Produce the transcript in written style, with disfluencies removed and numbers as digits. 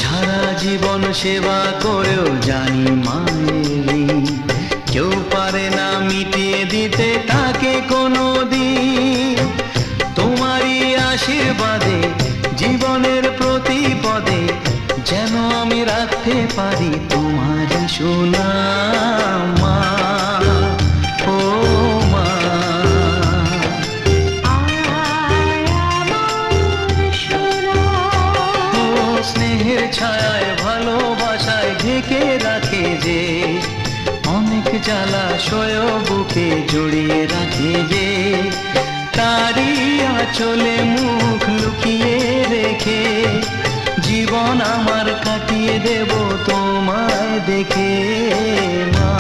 সারা জীবন সেবা করেও জানি মায়ের ঋণ কেউ পারে না মিটিয়ে দিতে তাকে কোনো দিন। তোমারই আশীর্বাদে জীবনের প্রতি পদে যেন আমি রাখতে পারি তোমারই সুনাম মা, ও মা। ও স্নেহের ছায়ায় ভালোবাসায় ঢেকে রাখে যে, অনেক জ্বালাশয় বুকে জড়িয়ে রাখে যে, তারই আঁচলে মুখ লুকিয়ে রেখে জীবন আমার কাটিয়ে দেব তোমায় দেখে মা।